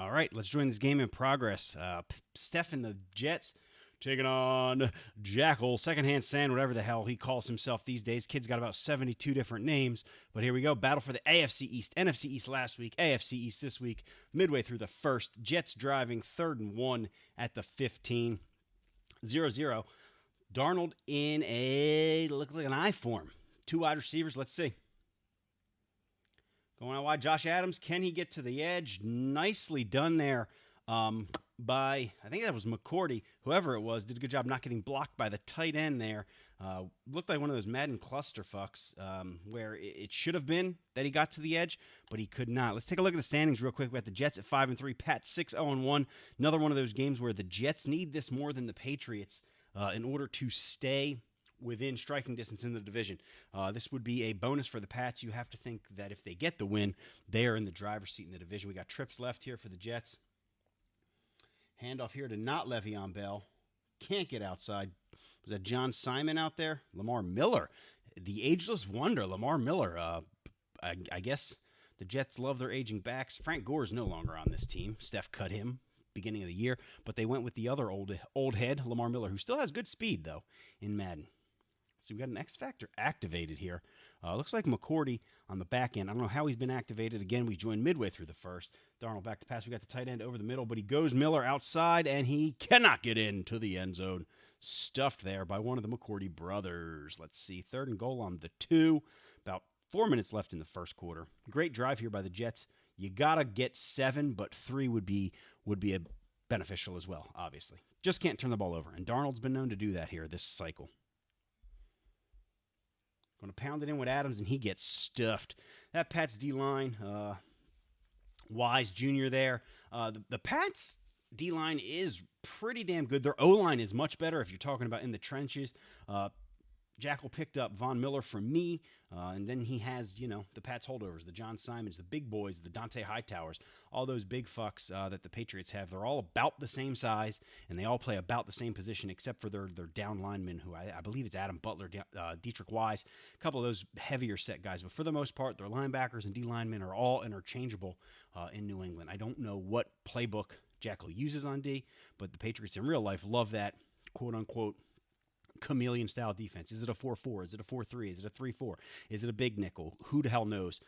All right, let's join this game in progress. Steph and the Jets taking on Jackal, secondhand sand, whatever the hell he calls himself these days. Kid's got about 72 different names. But here we go. Battle for the AFC East. NFC East last week, AFC East this week. Midway through the first. Jets driving 3rd and 1 at the 15. 0-0. Darnold in look like an I form. 2 wide receivers. Let's see. Going out wide, Josh Adams. Can he get to the edge? Nicely done there by, I think that was McCourty. Whoever it was, did a good job not getting blocked by the tight end there. Looked like one of those Madden clusterfucks where it should have been that he got to the edge, but he could not. Let's take a look at the standings real quick. We got the Jets at 5-3, Pats 6-0-1. Another one of those games where the Jets need this more than the Patriots in order to stay within striking distance in the division. This would be a bonus for the Pats. You have to think that if they get the win, they are in the driver's seat in the division. We got trips left here for the Jets. Handoff here to not Le'Veon Bell. Can't get outside. Was that John Simon out there? Lamar Miller. The ageless wonder, Lamar Miller. I guess the Jets love their aging backs. Frank Gore is no longer on this team. Steph cut him beginning of the year, but they went with the other old head, Lamar Miller, who still has good speed, though, in Madden. So we got an X Factor activated here. Looks like McCourty on the back end. I don't know how he's been activated. Again, we joined midway through the first. Darnold back to pass. We got the tight end over the middle, but he goes Miller outside, and he cannot get into the end zone. Stuffed there by one of the McCourty brothers. Let's see. 3rd and goal on the 2. About 4 minutes left in the first quarter. Great drive here by the Jets. You got to get 7, but 3 would be a beneficial as well, obviously. Just can't turn the ball over, and Darnold's been known to do that here this cycle. Going to pound it in with Adams, and he gets stuffed. That Pats D-line, Wise Jr. there. The Pats D-line is pretty damn good. Their O-line is much better if you're talking about in the trenches. Jackal picked up Von Miller from me, and then he has, the Pats holdovers, the John Simons, the big boys, the Dante Hightowers, all those big fucks that the Patriots have. They're all about the same size, and they all play about the same position except for their down linemen, who I believe it's Adam Butler, Dietrich Wise, a couple of those heavier set guys. But for the most part, their linebackers and D linemen are all interchangeable in New England. I don't know what playbook Jackal uses on D, but the Patriots in real life love that quote-unquote chameleon-style defense. Is it a 4-4? Is it a 4-3? Is it a 3-4? Is it a big nickel? Who the hell knows?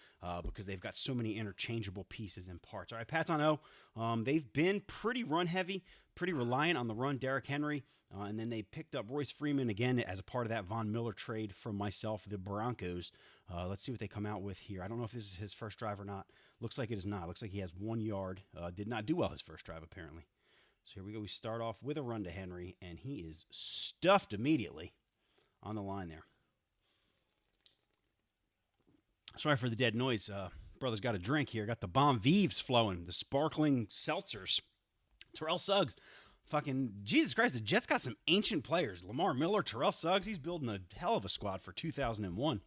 Because they've got so many interchangeable pieces and parts. All right, Pats on O. They've been pretty run-heavy, pretty reliant on the run, Derrick Henry, and then they picked up Royce Freeman again as a part of that Von Miller trade from myself, the Broncos. Let's see what they come out with here. I don't know if this is his first drive or not. Looks like it is not. Looks like he has 1 yard. Did not do well his first drive, apparently. So here we go. We start off with a run to Henry, and he is stuffed immediately on the line there. Sorry for the dead noise. Brother's got a drink here. Got the Bon Vives flowing, the sparkling seltzers. Terrell Suggs. Fucking Jesus Christ, the Jets got some ancient players. Lamar Miller, Terrell Suggs. He's building a hell of a squad for 2001.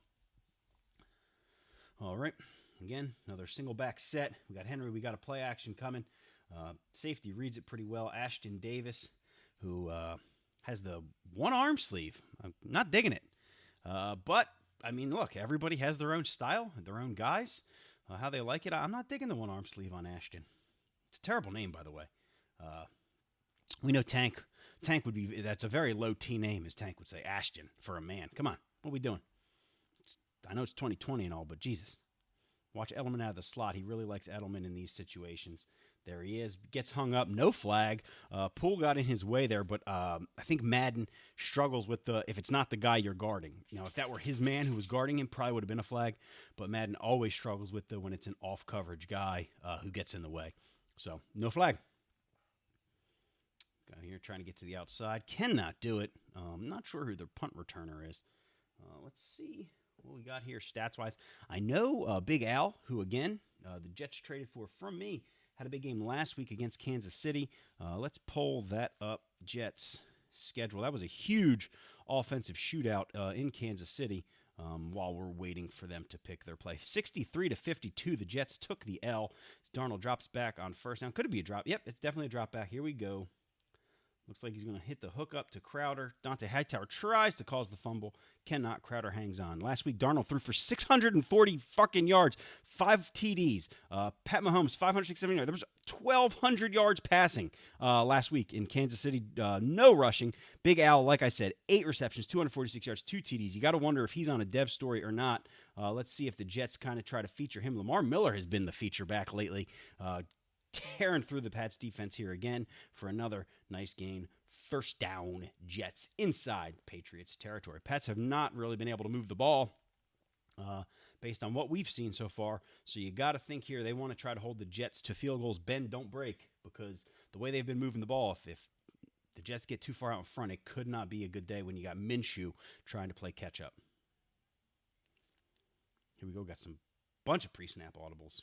All right. Again, another single back set. We got Henry. We got a play action coming. Safety reads it pretty well. Ashton Davis, who has the one arm sleeve. I'm not digging it. But, I mean, look, everybody has their own style, their own guys, how they like it. I'm not digging the one arm sleeve on Ashton. It's a terrible name, by the way. We know Tank. Tank would be, that's a very low T name, as Tank would say. Ashton for a man. Come on. What are we doing? I know it's 2020 and all, but Jesus. Watch Edelman out of the slot. He really likes Edelman in these situations. There he is. Gets hung up. No flag. Poole got in his way there, but I think Madden struggles with if it's not the guy you're guarding. If that were his man who was guarding him, probably would have been a flag. But Madden always struggles with when it's an off-coverage guy who gets in the way. So, no flag. Got here trying to get to the outside. Cannot do it. I'm not sure who the punt returner is. Let's see what we got here stats-wise. I know Big Al, who, again, the Jets traded for from me, had a big game last week against Kansas City. Let's pull that up. Jets schedule. That was a huge offensive shootout in Kansas City while we're waiting for them to pick their play. 63-52, the Jets took the L. Darnold drops back on first down. Could it be a drop? Yep, it's definitely a drop back. Here we go. Looks like he's going to hit the hook up to Crowder. Dante Hightower tries to cause the fumble. Cannot. Crowder hangs on. Last week, Darnold threw for 640 fucking yards, 5 TDs. Pat Mahomes, 567 yards. There was 1,200 yards passing last week in Kansas City. No rushing. Big Al, like I said, 8 receptions, 246 yards, 2 TDs. You got to wonder if he's on a dev story or not. Let's see if the Jets kind of try to feature him. Lamar Miller has been the feature back lately. Tearing through the Pats defense here again for another nice gain. First down, Jets inside Patriots territory. Pats have not really been able to move the ball based on what we've seen so far. So you got to think here they want to try to hold the Jets to field goals. Bend, don't break, because the way they've been moving the ball, if the Jets get too far out in front, it could not be a good day when you got Minshew trying to play catch up. Here we go. Got some bunch of pre-snap audibles.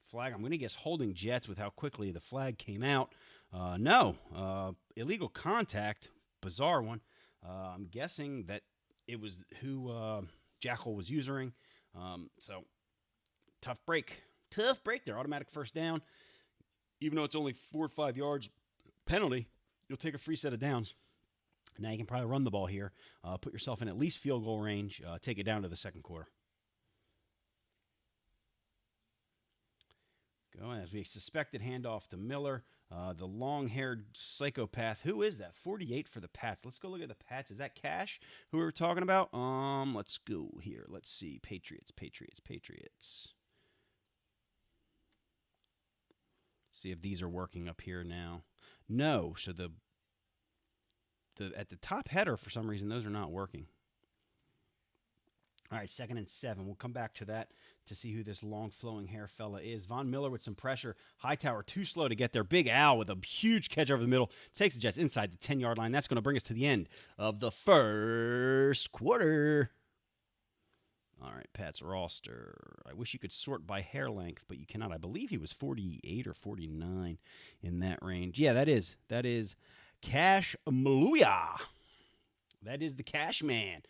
Flag, I'm going to guess holding Jets with how quickly the flag came out. No. Illegal contact. Bizarre one. I'm guessing that it was who Jackal was using. So, tough break. Tough break there. Automatic first down. Even though it's only 4 or 5 yards penalty, you'll take a free set of downs. Now you can probably run the ball here. Put yourself in at least field goal range. Take it down to the second quarter. Going as we suspected handoff to Miller, the long-haired psychopath. Who is that? 48 for the Pats. Let's go look at the Pats. Is that Cash who we were talking about? Let's go here. Let's see. Patriots. See if these are working up here now. No. So the at the top header, for some reason, those are not working. All right, 2nd and 7. We'll come back to that to see who this long flowing hair fella is. Von Miller with some pressure. Hightower too slow to get there. Big Al with a huge catch over the middle. Takes the Jets inside the 10-yard line. That's going to bring us to the end of the first quarter. All right, Pat's roster. I wish you could sort by hair length, but you cannot. I believe he was 48 or 49 in that range. Yeah, that is Cash Maluya. That is the Cash Man.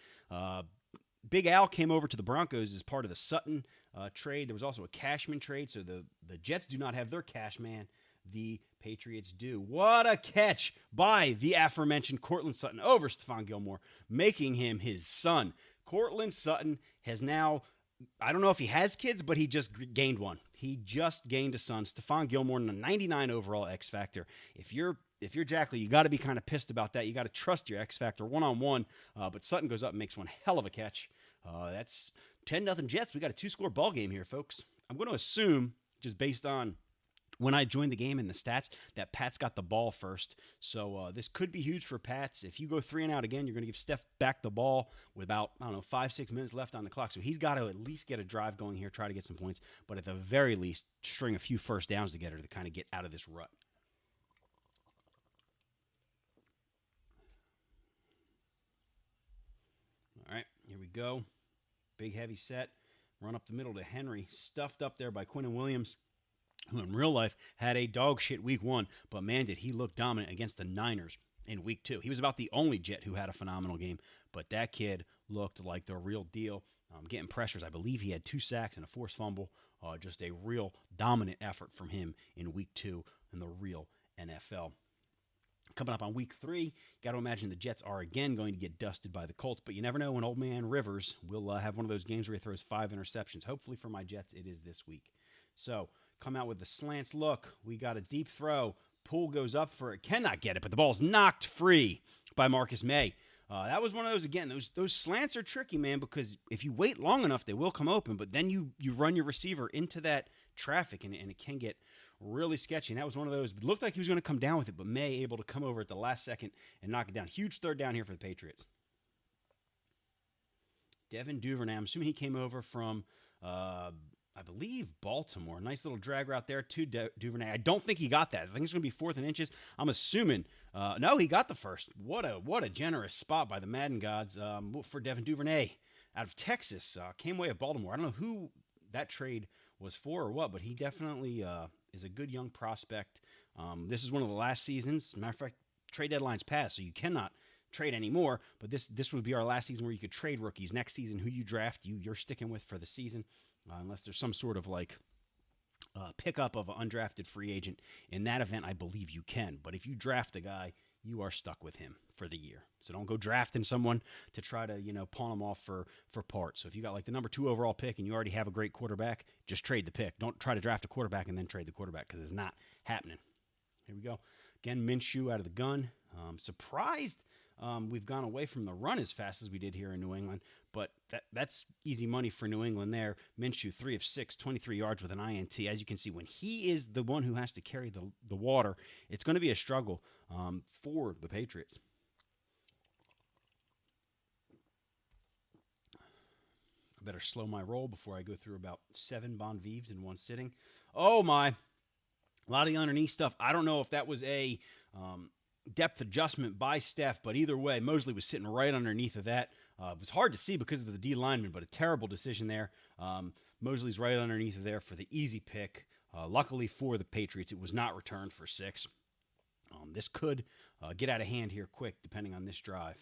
Big Al came over to the Broncos as part of the Sutton trade. There was also a Cashman trade, so the Jets do not have their Cash Man. The Patriots do. What a catch by the aforementioned Cortland Sutton over Stephon Gilmore, making him his son. Cortland Sutton has now, I don't know if he has kids, but he just gained one. He just gained a son. Stephon Gilmore, a 99 overall X Factor. If you're Jackal, you got to be kind of pissed about that. You got to trust your X Factor one-on-one. But Sutton goes up and makes one hell of a catch. That's 10-0 Jets. We got a 2-score ball game here, folks. I'm going to assume, just based on when I joined the game and the stats, that Pat's got the ball first. So this could be huge for Pats. If you go 3 and out again, you're going to give Steph back the ball with about, 5-6 minutes left on the clock. So he's got to at least get a drive going here, try to get some points. But at the very least, string a few first downs together to kind of get out of this rut. All right, here we go. Big heavy set. Run up the middle to Henry. Stuffed up there by Quinnen Williams, who in real life had a dog shit week 1. But man, did he look dominant against the Niners in week 2. He was about the only Jet who had a phenomenal game. But that kid looked like the real deal. Getting pressures. I believe he had 2 sacks and a forced fumble. Just a real dominant effort from him in week 2 in the real NFL. Coming up on week 3, got to imagine the Jets are again going to get dusted by the Colts, but you never know when old man Rivers will have one of those games where he throws 5 interceptions. Hopefully for my Jets, it is this week. So, come out with the slants look. We got a deep throw. Poole goes up for it. Cannot get it, but the ball's knocked free by Marcus May. That was one of those, again, those slants are tricky, man, because if you wait long enough, they will come open, but then you run your receiver into that traffic, and it can get really sketchy. And that was one of those. It looked like he was going to come down with it, but May able to come over at the last second and knock it down. Huge third down here for the Patriots. Devin Duvernay, I'm assuming he came over from, I believe, Baltimore. Nice little drag route there to Duvernay. I don't think he got that. I think it's going to be 4th and inches. I'm assuming. No, he got the first. What a generous spot by the Madden gods for Devin Duvernay out of Texas. Came away of Baltimore. I don't know who that trade was for or what, but he definitely is a good young prospect. This is one of the last seasons. Matter of fact, trade deadline's passed, so you cannot trade anymore. But this would be our last season where you could trade rookies. Next season, who you draft, you're sticking with for the season, unless there's some sort of pickup of an undrafted free agent. In that event, I believe you can. But if you draft a guy, you are stuck with him for the year. So don't go drafting someone to try to, pawn them off for parts. So if you got like the number 2 overall pick and you already have a great quarterback, just trade the pick. Don't try to draft a quarterback and then trade the quarterback because it's not happening. Here we go. Again, Minshew out of the gun. Surprised we've gone away from the run as fast as we did here in New England, but that's easy money for New England there. Minshew, 3 of 6, 23 yards with an INT. As you can see, when he is the one who has to carry the water, it's going to be a struggle for the Patriots. I better slow my roll before I go through about 7 bon vives in one sitting. Oh, my. A lot of the underneath stuff. I don't know if that was a depth adjustment by Steph, but either way, Mosley was sitting right underneath of that. It was hard to see because of the D lineman, but a terrible decision there. Mosley's right underneath of there for the easy pick. Luckily for the Patriots, it was not returned for 6. This could get out of hand here quick, depending on this drive.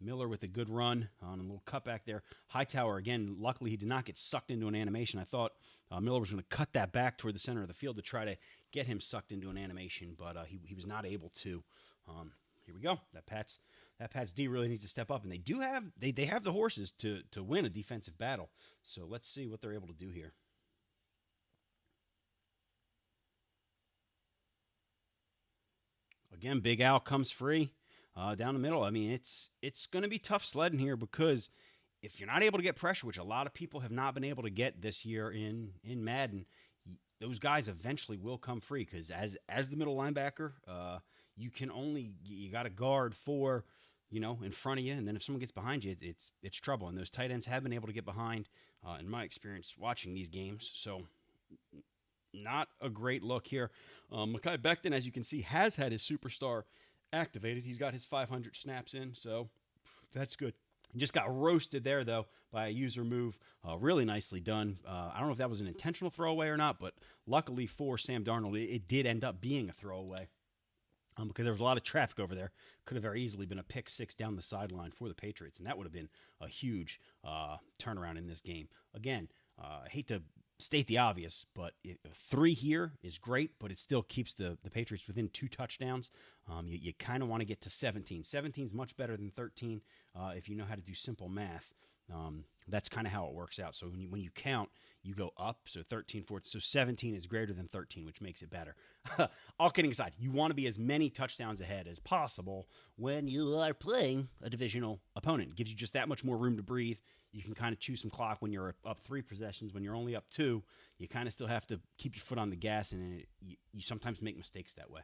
Miller with a good run on a little cutback there. Hightower, again, luckily he did not get sucked into an animation. I thought Miller was going to cut that back toward the center of the field to try to get him sucked into an animation, but he was not able to. Here we go. That Pats D really needs to step up, and they have the horses to win a defensive battle. So let's see what they're able to do here. Again, Big Al comes free. Down the middle. I mean, it's going to be tough sledding here because if you're not able to get pressure, which a lot of people have not been able to get this year in Madden, those guys eventually will come free because as the middle linebacker, you got to guard for, in front of you, and then if someone gets behind you, it's trouble. And those tight ends have been able to get behind, in my experience watching these games. So not a great look here. Mekhi Becton, as you can see, has had his superstar activated. He's got his 500 snaps in, so that's good. Just got roasted there, though, by a user move. Really nicely done. I don't know if that was an intentional throwaway or not, but luckily for Sam Darnold, it did end up being a throwaway because there was a lot of traffic over there. Could have very easily been a pick 6 down the sideline for the Patriots, and that would have been a huge turnaround in this game. Again, I hate to state the obvious, but 3 here is great, but it still keeps the Patriots within 2 touchdowns. You kind of want to get to 17. 17 is much better than 13 if you know how to do simple math. That's kind of how it works out. So when you count, you go up. So 13, 14. So 17 is greater than 13, which makes it better. All kidding aside, you want to be as many touchdowns ahead as possible when you are playing a divisional opponent. It gives you just that much more room to breathe. You can kind of chew some clock when you're up 3 possessions. When you're only up 2, you kind of still have to keep your foot on the gas, and you sometimes make mistakes that way.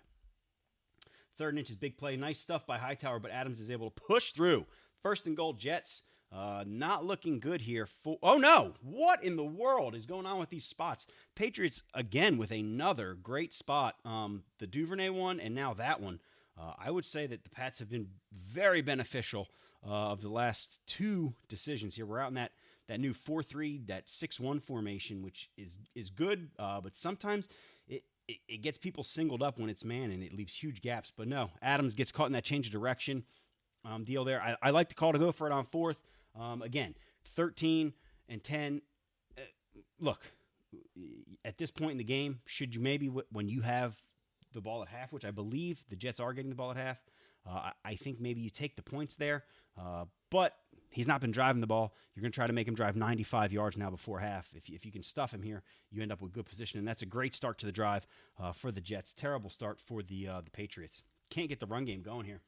3rd and inch is big play. Nice stuff by Hightower, but Adams is able to push through. 1st and goal, Jets. Not looking good here. Oh, no. What in the world is going on with these spots? Patriots, again, with another great spot. The Duvernay one and now that one. I would say that the Pats have been very beneficial of the last 2 decisions here. We're out in that new 4-3, that 6-1 formation, which is good, but sometimes it gets people singled up when it's man, and it leaves huge gaps. But no, Adams gets caught in that change of direction deal there. I like the call to go for it on 4th. Again, 13 and 10. Look, at this point in the game, should you maybe, when you have the ball at half, which I believe the Jets are getting the ball at half, I think maybe you take the points there. But he's not been driving the ball. You're going to try to make him drive 95 yards now before half. If you can stuff him here, you end up with good position, and that's a great start to the drive for the Jets. Terrible start for the Patriots. Can't get the run game going here.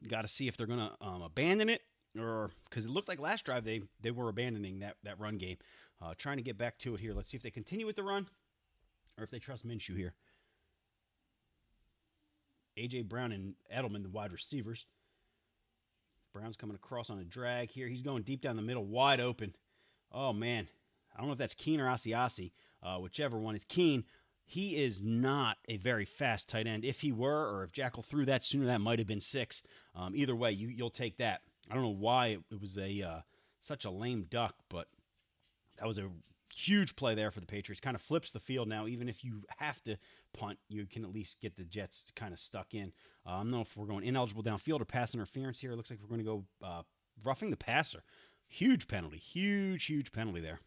Got to see if they're going to abandon it, or because it looked like last drive they were abandoning that run game. Trying to get back to it here. Let's see if they continue with the run or if they trust Minshew here. A.J. Brown and Edelman, the wide receivers. Brown's coming across on a drag here. He's going deep down the middle, wide open. Oh, man. I don't know if that's Keen or Asiasi, whichever one. It's Keen. He is not a very fast tight end. If he were, or if Jackal threw that sooner, that might have been 6. Either way, you'll take that. I don't know why it was such a lame duck, but that was a huge play there for the Patriots. Kind of flips the field now. Even if you have to punt, you can at least get the Jets kind of stuck in. I don't know if we're going ineligible downfield or pass interference here. It looks like we're going to go roughing the passer. Huge penalty. Huge penalty there.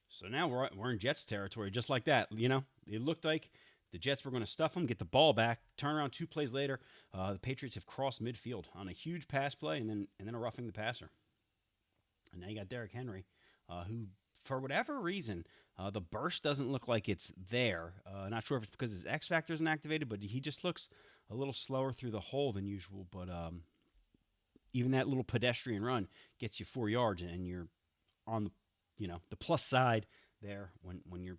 So now we're in Jets territory just like that. You know, it looked like the Jets were going to stuff them, get the ball back, turn around 2 plays later. The Patriots have crossed midfield on a huge pass play and then a roughing the passer. And now you got Derrick Henry, who, for whatever reason, the burst doesn't look like it's there. Not sure if it's because his X factor isn't activated, but he just looks a little slower through the hole than usual. But even that little pedestrian run gets you 4 yards, and you're on the plus side there when you're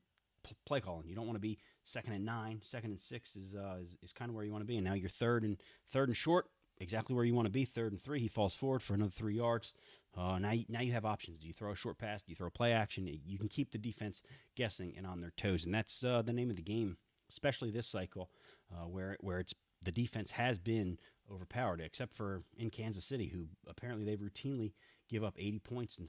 play calling. You don't want to be 2nd and 9, 2nd and 6 is kind of where you want to be. And now you're third and short, exactly where you want to be. 3rd and 3, he falls forward for another 3 yards. Now you have options. Do you throw a short pass? Do you throw a play action? You can keep the defense guessing and on their toes, and that's the name of the game, especially this cycle, where it's the defense has been overpowered, except for in Kansas City, who apparently they routinely give up 80 points and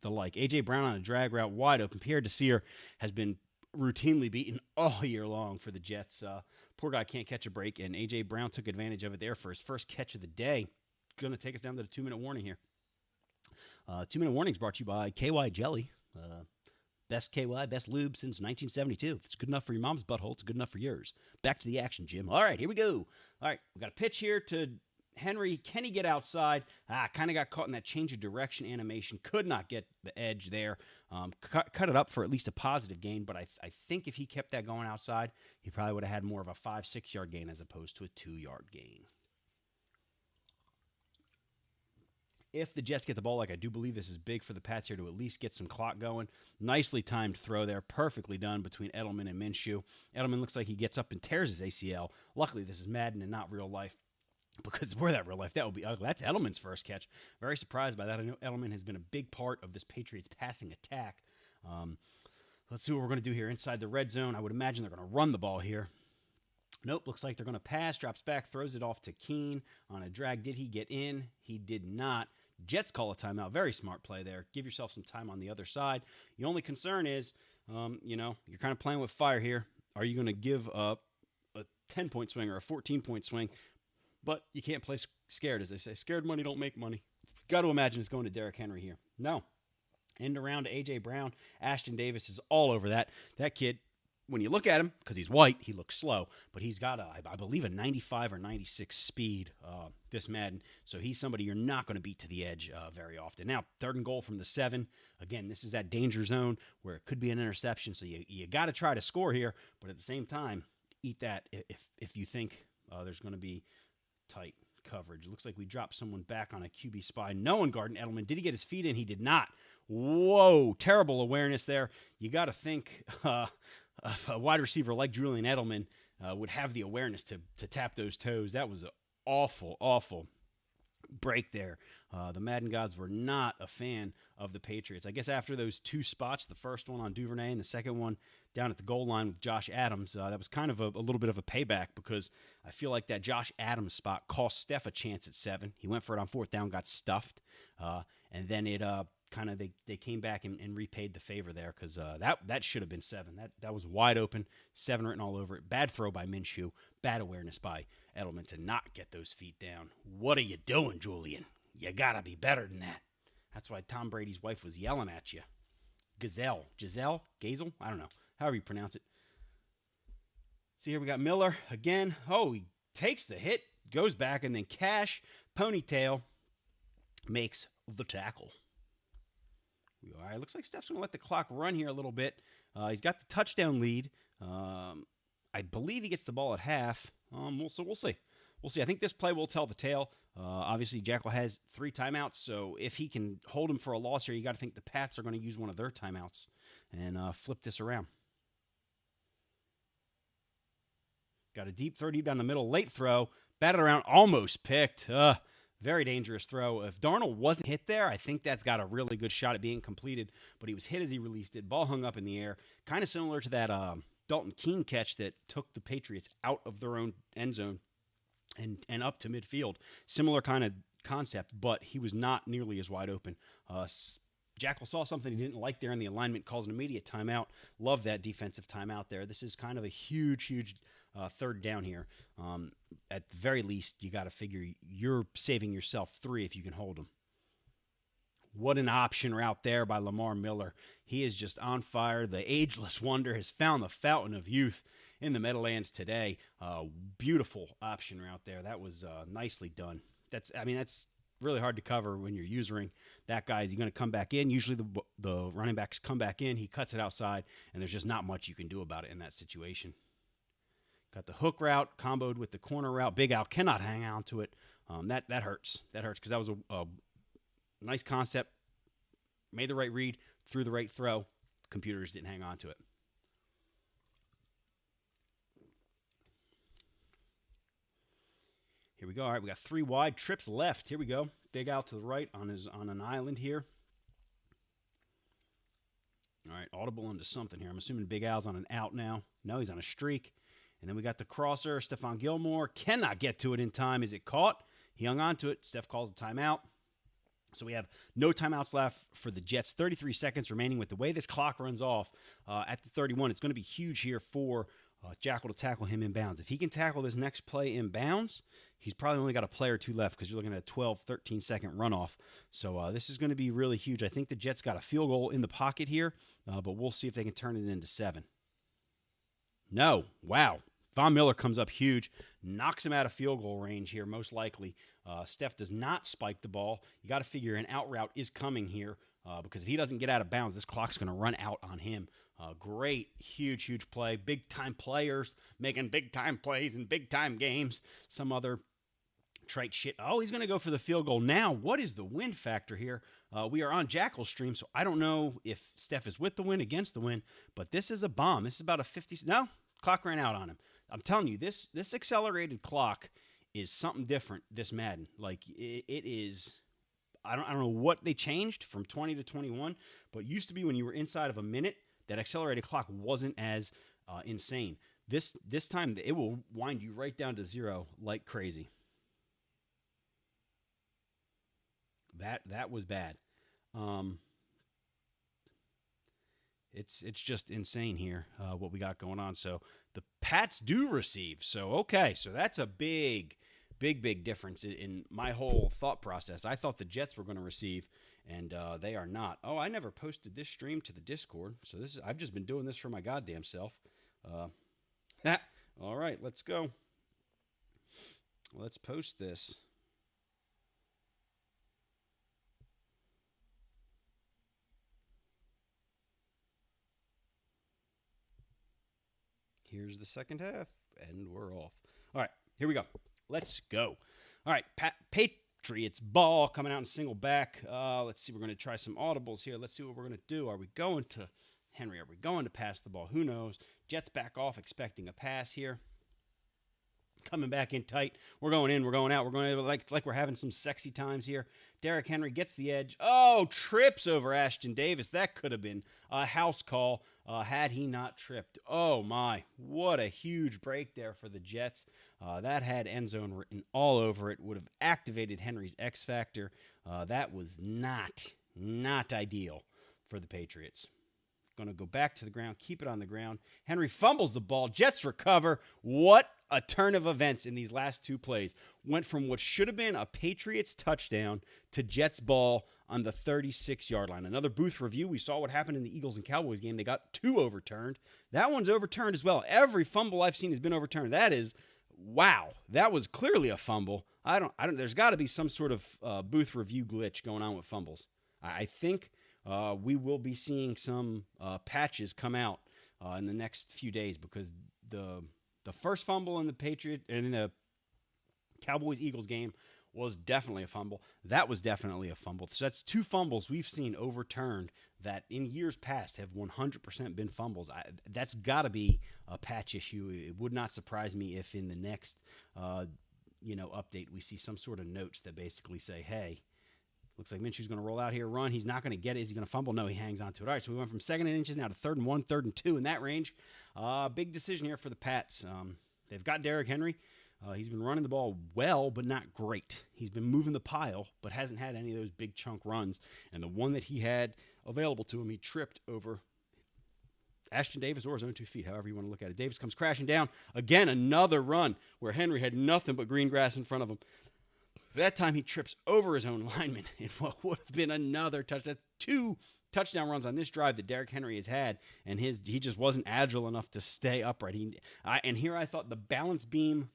the like. A.J. Brown on a drag route wide open. Pierre Desir has been routinely beaten all year long for the Jets. Poor guy can't catch a break, and A.J. Brown took advantage of it there for his first catch of the day. Going to take us down to the 2-minute warning here. 2-minute warnings brought to you by KY Jelly. Best KY, best lube since 1972. If it's good enough for your mom's butthole, it's good enough for yours. Back to the action, Jim. All right, here we go. All right, we got a pitch here to Henry. Can he get outside? Kind of got caught in that change of direction animation. Could not get the edge there. Cut it up for at least a positive gain, but I think if he kept that going outside, he probably would have had more of a 5-6 yard gain as opposed to a 2-yard gain. If the Jets get the ball, like I do believe this is big for the Pats here to at least get some clock going. Nicely timed throw there. Perfectly done between Edelman and Minshew. Edelman looks like he gets up and tears his ACL. Luckily, this is Madden and not real life, because were that real life, that would be ugly. That's Edelman's first catch. Very surprised by that. I know Edelman has been a big part of this Patriots passing attack. Let's see what we're going to do here inside the red zone. I would imagine they're going to run the ball here. Nope, looks like they're going to pass, drops back, throws it off to Keene on a drag. Did he get in? He did not. Jets call a timeout. Very smart play there. Give yourself some time on the other side. The only concern is, you're kind of playing with fire here. Are you going to give up a 10-point swing or a 14-point swing? But you can't play scared, as they say. Scared money don't make money. Got to imagine it's going to Derrick Henry here. No. End around to A.J. Brown. Ashton Davis is all over that. That kid, when you look at him, because he's white, he looks slow, but he's got, I believe, a 95 or 96 speed this Madden. So he's somebody you're not going to beat to the edge very often. Now, 3rd and goal from the 7. Again, this is that danger zone where it could be an interception. So you got to try to score here, but at the same time, eat that if you think there's going to be tight coverage. It looks like we dropped someone back on a QB spy. No one guarding Edelman. Did he get his feet in? He did not. Whoa, terrible awareness there. You got to think a wide receiver like Julian Edelman would have the awareness to tap those toes. That was an awful break there. The Madden gods were not a fan of the Patriots. I guess after those 2 spots, the first one on Duvernay and the second one down at the goal line with Josh Adams, that was kind of a little bit of a payback, because I feel like that Josh Adams spot cost Steph a chance at 7. He went for it on 4th down, got stuffed, and then it kind of they came back and repaid the favor there, because that should have been 7. That was wide open, 7 written all over it. Bad throw by Minshew, bad awareness by Edelman to not get those feet down. What are you doing, Julian? You gotta be better than that. That's why Tom Brady's wife was yelling at you. Giselle, Gazel, I don't know, however you pronounce it. See, here we got Miller again. Oh, he takes the hit, goes back, and then Cash, ponytail, makes the tackle. All right, looks like Steph's going to let the clock run here a little bit. He's got the touchdown lead. I believe he gets the ball at half. We'll see. We'll see. I think this play will tell the tale. Obviously, Jackal has 3 timeouts, so if he can hold him for a loss here, you got to think the Pats are going to use one of their timeouts and flip this around. Got a deep throw deep down the middle, late throw, batted around, almost picked. Very dangerous throw. If Darnold wasn't hit there, I think that's got a really good shot at being completed, but he was hit as he released it. Ball hung up in the air, kind of similar to that Dalton Keene catch that took the Patriots out of their own end zone and up to midfield. Similar kind of concept, but he was not nearly as wide open. Jackal saw something he didn't like there in the alignment, calls an immediate timeout. Love that defensive timeout there. This is kind of a huge third down here. At the very least, you got to figure you're saving yourself 3 if you can hold them. What an option route there by Lamar Miller. He is just on fire. The ageless wonder has found the fountain of youth in the Meadowlands today. Beautiful option route there. That was nicely done. That's really hard to cover when you're using that guy. Is he going to come back in? Usually the running backs come back in. He cuts it outside, and there's just not much you can do about it in that situation. Got the hook route comboed with the corner route. Big Al cannot hang on to it. That hurts. That hurts because that was a nice concept. Made the right read, threw the right throw. Computers didn't hang on to it. Here we go. All right, we got 3 wide trips left. Here we go. Big Al to the right on an island here. All right, audible into something here. I'm assuming Big Al's on an out now. No, he's on a streak. And then we got the crosser. Stephon Gilmore cannot get to it in time. Is it caught? He hung on to it. Steph calls a timeout. So we have no timeouts left for the Jets. 33 seconds remaining. With the way this clock runs off at the 31, it's going to be huge here for Jackal to tackle him in bounds. If he can tackle this next play in bounds, he's probably only got a play or 2 left because you're looking at a 12, 13-second runoff. So this is going to be really huge. I think the Jets got a field goal in the pocket here, but we'll see if they can turn it into 7. No. Wow. Von Miller comes up huge, knocks him out of field goal range here, most likely. Steph does not spike the ball. You got to figure an out route is coming here because if he doesn't get out of bounds, this clock's going to run out on him. Great, huge play. Big-time players making big-time plays in big-time games. Some other trite shit. Oh, he's going to go for the field goal. Now, what is the win factor here? We are on Jackal's stream, so I don't know if Steph is with the win, against the win, but this is a bomb. This is about a 50. No, clock ran out on him. I'm telling you, this accelerated clock is something different, this Madden. Like, it is, I don't know what they changed from 20 to 21, but it used to be when you were inside of a minute, that accelerated clock wasn't as insane. This time, it will wind you right down to 0 like crazy. That was bad. It's just insane here, what we got going on. So the Pats do receive. So, okay, so that's a big difference in my whole thought process. I thought the Jets were going to receive, and they are not. Oh, I never posted this stream to the Discord, so I've just been doing this for my goddamn self. All right, let's go. Let's post this. Here's the second half, and we're off. All right, here we go. Let's go. All right, Patriots ball coming out in single back. Let's see. We're going to try some audibles here. Let's see what we're going to do. Are we going to Henry? Are we going to pass the ball? Who knows? Jets back off, expecting a pass here. Coming back in tight. We're going in. We're going out. We're going like we're having some sexy times here. Derrick Henry gets the edge. Oh, trips over Ashton Davis. That could have been a house call had he not tripped. Oh, my. What a huge break there for the Jets. That had end zone written all over it. Would have activated Henry's X factor. That was not ideal for the Patriots. Going to go back to the ground, keep it on the ground. Henry fumbles the ball. Jets recover. What a turn of events in these last 2 plays. Went from what should have been a Patriots touchdown to Jets ball on the 36-yard line. Another booth review. We saw what happened in the Eagles and Cowboys game. They got 2 overturned. That one's overturned as well. Every fumble I've seen has been overturned. That is, wow. That was clearly a fumble. I don't. There's got to be some sort of booth review glitch going on with fumbles. I think we will be seeing some patches come out in the next few days because the first fumble in the Cowboys-Eagles game was definitely a fumble. That was definitely a fumble. So that's 2 fumbles we've seen overturned that in years past have 100% been fumbles. That's got to be a patch issue. It would not surprise me if in the next update we see some sort of notes that basically say, hey, looks like Minshew's going to roll out here, run. He's not going to get it. Is he going to fumble? No, he hangs on to it. All right, so we went from 2nd and inches now to 3rd and 1, 3rd and 2 in that range. Big decision here for the Pats. They've got Derrick Henry. He's been running the ball well, but not great. He's been moving the pile, but hasn't had any of those big chunk runs. And the one that he had available to him, he tripped over Ashton Davis or his own 2 feet, however you want to look at it. Davis comes crashing down. Again, another run where Henry had nothing but green grass in front of him. That time he trips over his own lineman in what would have been another touchdown. That's 2 touchdown runs on this drive that Derrick Henry has had, and he just wasn't agile enough to stay upright. And here I thought the balance beam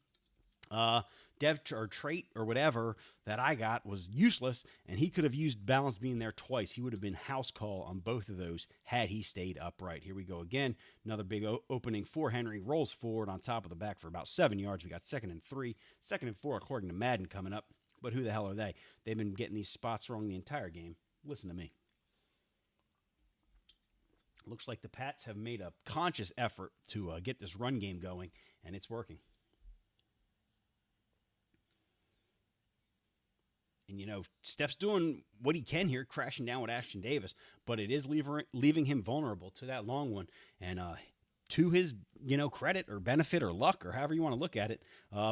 dev or trait or whatever that I got was useless, and he could have used balance beam there twice. He would have been house call on both of those had he stayed upright. Here we go again. Another big opening for Henry. Rolls forward on top of the back for about 7 yards. We got 2nd and 3, 2nd and 4 according to Madden coming up. But who the hell are they? They've been getting these spots wrong the entire game. Listen to me. Looks like the Pats have made a conscious effort to get this run game going, and it's working. And, Steph's doing what he can here, crashing down with Ashton Davis, but it is leaving him vulnerable to that long one. And to his, credit or benefit or luck or however you want to look at it,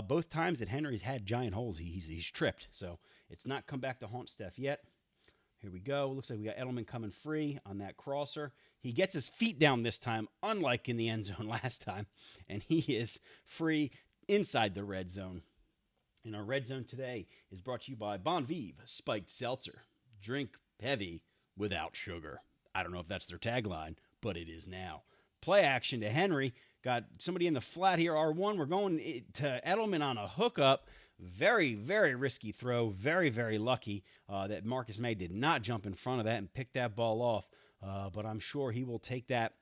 both times that Henry's had giant holes, he's tripped. So it's not come back to haunt Steph yet. Here we go. Looks like we got Edelman coming free on that crosser. He gets his feet down this time, unlike in the end zone last time, and he is free inside the red zone. And our red zone today is brought to you by Bon Vive Spiked Seltzer. Drink heavy without sugar. I don't know if that's their tagline, but it is now. Play action to Henry. Got somebody in the flat here, R1. We're going to Edelman on a hookup. Very, very risky throw. Very, very lucky that Marcus May did not jump in front of that and pick that ball off. But I'm sure he will take that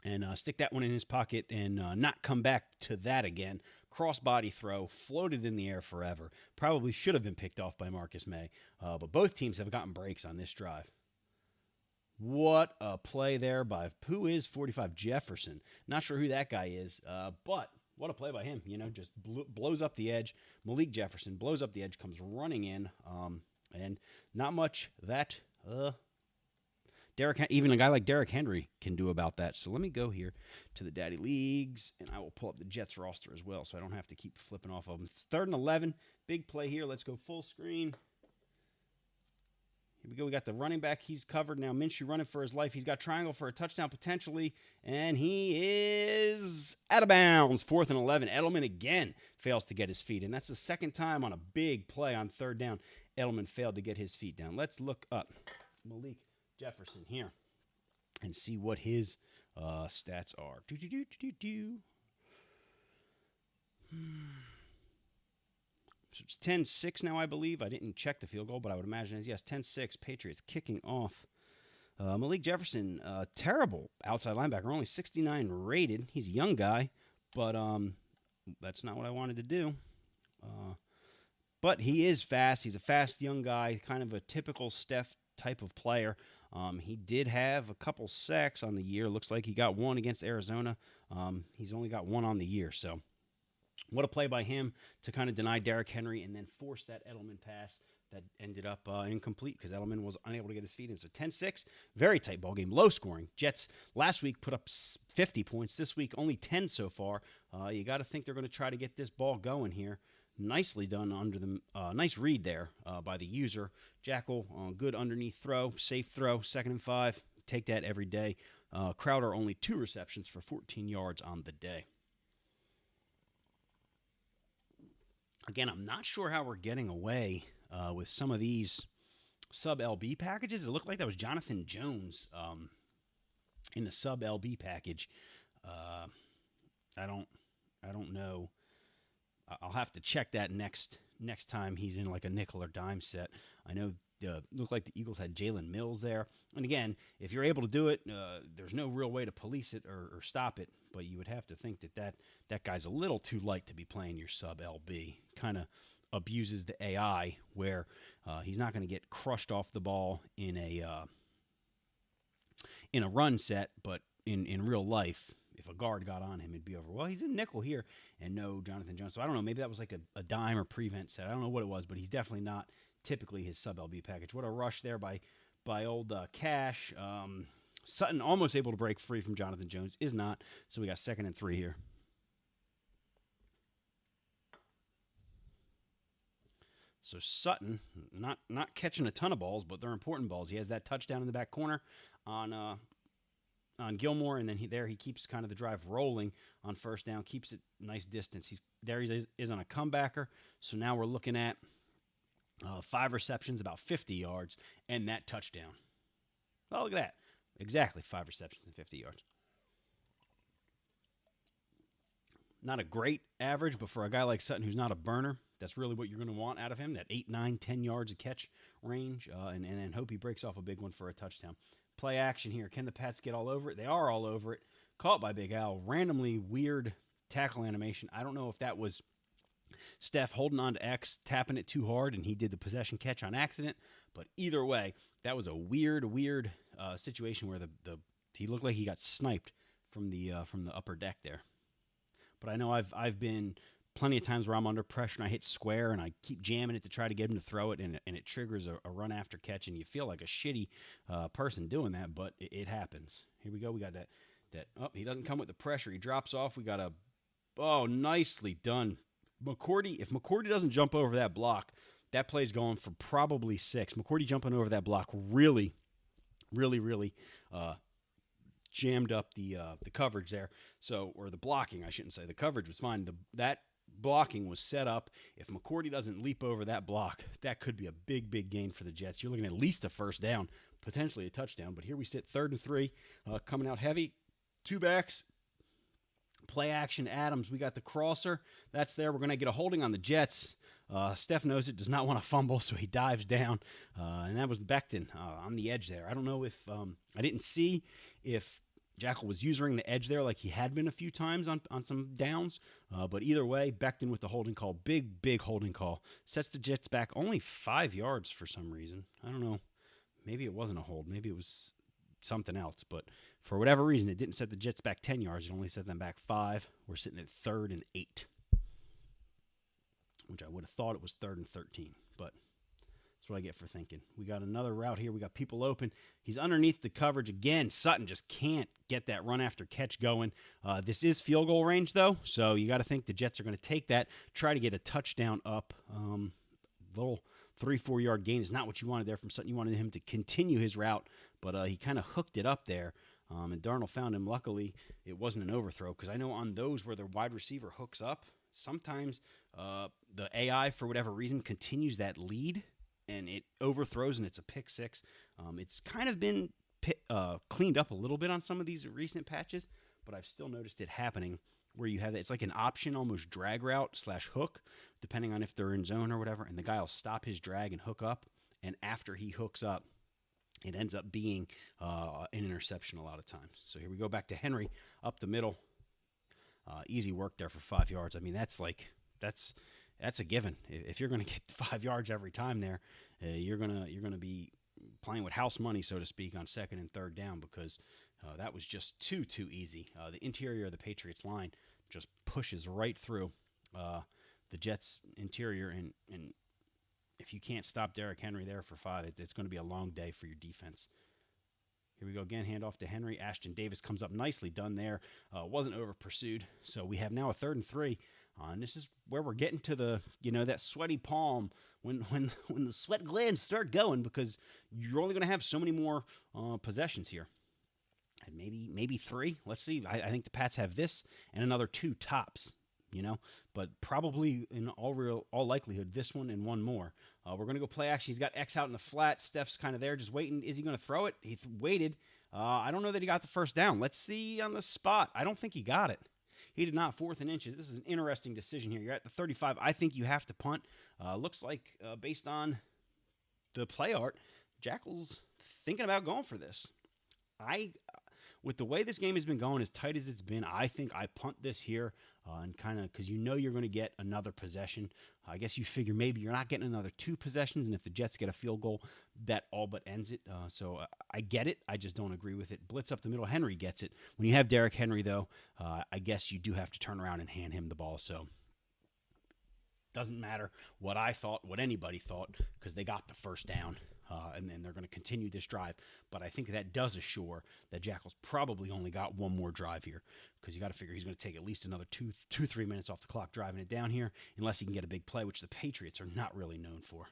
and stick that one in his pocket and not come back to that again. Crossbody throw, floated in the air forever. Probably should have been picked off by Marcus May. But both teams have gotten breaks on this drive. What a play there by, who is 45? Jefferson. Not sure who that guy is, but what a play by him. Just blows up the edge. Malik Jefferson blows up the edge, comes running in, and not much that even a guy like Derrick Henry can do about that. So let me go here to the Daddy Leagues, and I will pull up the Jets roster as well so I don't have to keep flipping off of them. It's 3rd and 11. Big play here. Let's go full screen. Here we go. We got the running back. He's covered. Now Minshew running for his life. He's got triangle for a touchdown potentially, and he is out of bounds. 4th and 11. Edelman again fails to get his feet, and that's the second time on a big play on 3rd down. Edelman failed to get his feet down. Let's look up Malik Jefferson here and see what his stats are. So it's 10-6 now, I believe. I didn't check the field goal, but I would imagine it's, yes, 10-6. Patriots kicking off. Malik Jefferson, terrible outside linebacker, only 69 rated. He's a young guy, but that's not what I wanted to do. But he is fast. He's a fast young guy, kind of a typical Steph type of player. He did have a couple sacks on the year. Looks like he got one against Arizona. He's only got one on the year, so what a play by him to kind of deny Derrick Henry and then force that Edelman pass that ended up incomplete because Edelman was unable to get his feet in. So 10-6, very tight ball game, low scoring. Jets last week put up 50 points. This week only 10 so far. You got to think they're going to try to get this ball going here. Nicely done under the nice read there by the user. Jackal, good underneath throw, safe throw, 2nd and 5. Take that every day. Crowder only 2 receptions for 14 yards on the day. Again, I'm not sure how we're getting away with some of these sub-LB packages. It looked like that was Jonathan Jones in the sub-LB package. I don't know. I'll have to check that next time he's in like a nickel or dime set. I know looked like the Eagles had Jalen Mills there. And again, if you're able to do it, there's no real way to police it or stop it. But you would have to think that guy's a little too light to be playing your sub-LB. Kind of abuses the AI where he's not going to get crushed off the ball in a run set, but in real life, if a guard got on him, it'd be over. Well, he's in nickel here, and no Jonathan Jones. So I don't know. Maybe that was like a dime or prevent set. I don't know what it was, but he's definitely not typically his sub-LB package. What a rush there by old Cash. Sutton almost able to break free from Jonathan Jones. Is not. So we got 2nd and 3 here. So Sutton, not catching a ton of balls, but they're important balls. He has that touchdown in the back corner on Gilmore, and then he keeps kind of the drive rolling on first down, keeps it nice distance. He is on a comebacker. So now we're looking at 5 receptions, about 50 yards, and that touchdown. Oh, look at that. Exactly 5 receptions and 50 yards. Not a great average, but for a guy like Sutton who's not a burner, that's really what you're going to want out of him, that 8, 9, 10 yards of catch range, and then hope he breaks off a big one for a touchdown. Play action here. Can the Pats get all over it? They are all over it. Caught by Big Al. Randomly weird tackle animation. I don't know if that was Steph holding on to X, tapping it too hard, and he did the possession catch on accident. But either way, that was a weird situation where he looked like he got sniped from the upper deck there. But I know I've been plenty of times where I'm under pressure and I hit square and I keep jamming it to try to get him to throw it, and it triggers a run after catch, and you feel like a shitty person doing that, but it happens. Here we go. We got that. Oh, he doesn't come with the pressure. He drops off. We got nicely done. If McCourty doesn't jump over that block, that play's going for probably 6. McCourty jumping over that block really jammed up the coverage there. So, or the blocking, I shouldn't say. The coverage was fine. That blocking was set up. If McCourty doesn't leap over that block, that could be a big gain for the Jets. You're looking at least a first down, potentially a touchdown. But here we sit, 3rd and 3, coming out heavy. 2 backs. Play action, Adams. We got the crosser. That's there. We're going to get a holding on the Jets. Steph knows it, does not want to fumble, so he dives down. And that was Becton on the edge there. I don't know if I didn't see if Jackal was using the edge there like he had been a few times on some downs. But either way, Becton with the holding call. Big holding call. Sets the Jets back only 5 yards for some reason. I don't know. Maybe it wasn't a hold. Maybe it was something else. But for whatever reason, it didn't set the Jets back 10 yards. It only set them back 5. We're sitting at 3rd and 8. Which I would have thought it was 3rd and 13. But that's what I get for thinking. We got another route here. We got people open. He's underneath the coverage again. Sutton just can't get that run after catch going. This is field goal range, though, so you got to think the Jets are going to take that, try to get a touchdown up. Little 3-4 yard gain is not what you wanted there from Sutton. You wanted him to continue his route, but he kind of hooked it up there. And Darnold found him. Luckily, it wasn't an overthrow, because I know on those where the wide receiver hooks up, sometimes the AI, for whatever reason, continues that lead, and it overthrows, and it's a pick 6. It's kind of been cleaned up a little bit on some of these recent patches, but I've still noticed it happening where you have that. It's like an option, almost drag route / hook, depending on if they're in zone or whatever, and the guy will stop his drag and hook up, and after he hooks up, it ends up being an interception a lot of times. So here we go back to Henry up the middle. Easy work there for 5 yards. I mean, that's a given. If you're going to get 5 yards every time there, you're gonna be playing with house money, so to speak, on 2nd and 3rd down, because that was just too easy. The interior of the Patriots line just pushes right through the Jets' interior, and if you can't stop Derrick Henry there for 5, it's going to be a long day for your defense. Here we go again, handoff to Henry. Ashton Davis comes up, nicely done there. Wasn't over pursued. So we have now a 3rd and 3. And this is where we're getting to the, that sweaty palm when the sweat glands start going, because you're only going to have so many more possessions here. And maybe 3. Let's see. I think the Pats have this and another 2 tops. But probably in all likelihood, this one and one more. We're going to go play action. He's got X out in the flat. Steph's kind of there just waiting. Is he going to throw it? He waited. I don't know that he got the first down. Let's see on the spot. I don't think he got it. He did not. 4th and inches. This is an interesting decision here. You're at the 35. I think you have to punt. Looks like, based on the play art, Jackal's thinking about going for this. With the way this game has been going, as tight as it's been, I think I punt this here, and kind of, because you're going to get another possession. I guess you figure maybe you're not getting another 2 possessions, and if the Jets get a field goal, that all but ends it. So I get it. I just don't agree with it. Blitz up the middle. Henry gets it. When you have Derrick Henry, though, I guess you do have to turn around and hand him the ball. So doesn't matter what I thought, what anybody thought, because they got the first down. and then they're going to continue this drive. But I think that does assure that Jackal's probably only got one more drive here, because you got to figure he's going to take at least another 3 minutes off the clock driving it down here, unless he can get a big play, which the Patriots are not really known for.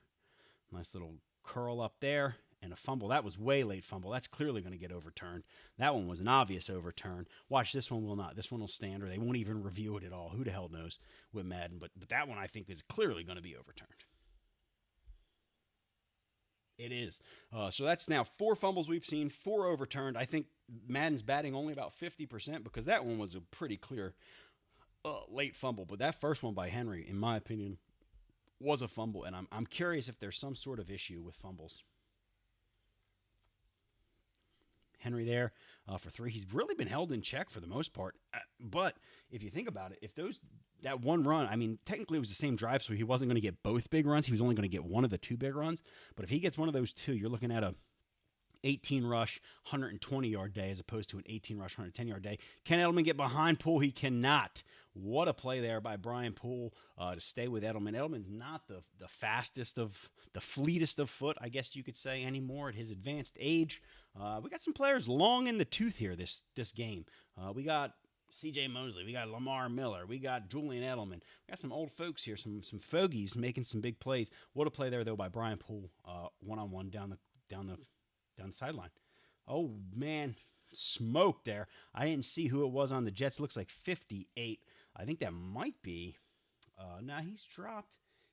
Nice little curl up there and a fumble. That was way late fumble. That's clearly going to get overturned. That one was an obvious overturn. Watch, this one will not. This one will stand, or they won't even review it at all. Who the hell knows with Madden? But that one I think is clearly going to be overturned. It is. So that's now 4 fumbles we've seen, 4 overturned. I think Madden's batting only about 50% because that one was a pretty clear late fumble. But that first one by Henry, in my opinion, was a fumble, and I'm curious if there's some sort of issue with fumbles. Henry there for 3. He's really been held in check for the most part. But if you think about it, if that one run, I mean, technically it was the same drive, so he wasn't going to get both big runs. He was only going to get one of the 2 big runs. But if he gets one of those 2, you're looking at a 18 rush, 120-yard day as opposed to an 18 rush, 110-yard day. Can Edelman get behind Poole? He cannot. What a play there by Brian Poole to stay with Edelman. Edelman's not the fastest of, the fleetest of foot, I guess you could say, anymore at his advanced age. We got some players long in the tooth here this game. We got C.J. Mosley. We got Lamar Miller. We got Julian Edelman. We got some old folks here, some fogies making some big plays. What a play there, though, by Brian Poole, one-on-one down the sideline. Oh, man, smoke there. I didn't see who it was on the Jets. Looks like 58. I think that might be. Now he's dropped.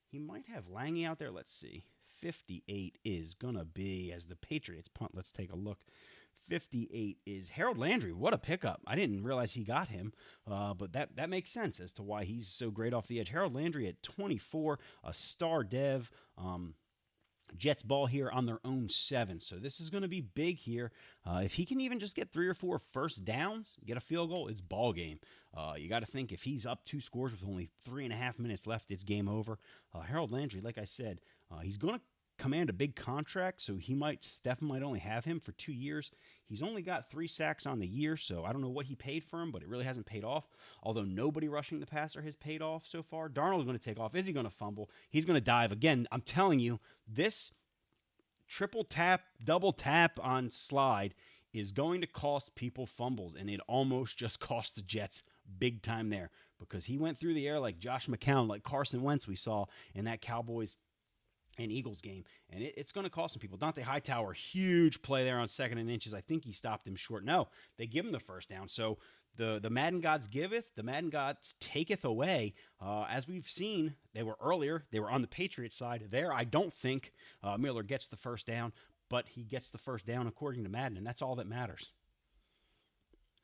He might have Lange out there. Let's see. 58 is going to be, as the Patriots punt, let's take a look. 58 is Harold Landry. What a pickup. I didn't realize he got him, but that makes sense as to why he's so great off the edge. Harold Landry at 24, a star dev. Jets ball here on their own 7. So this is going to be big here. If he can even just get 3 or 4 first downs, get a field goal, it's ball game. You got to think if he's up 2 scores with only 3.5 minutes left, it's game over. Harold Landry, like I said, he's going to command a big contract, so Stephen might only have him for 2 years. He's only got 3 sacks on the year, so I don't know what he paid for him, but it really hasn't paid off. Although nobody rushing the passer has paid off so far. Darnold's going to take off. Is he going to fumble? He's going to dive. Again, I'm telling you, this triple tap, double tap on slide is going to cost people fumbles, and it almost just cost the Jets big time there because he went through the air like Josh McCown, like Carson Wentz we saw in that Cowboys and Eagles game, and it's going to cost some people. Dante Hightower, huge play there on 2nd and inches. I think he stopped him short. No, they give him the first down. So the Madden gods giveth, the Madden gods taketh away. As we've seen, they were on the Patriots side. There, I don't think Miller gets the first down, but he gets the first down according to Madden, and that's all that matters.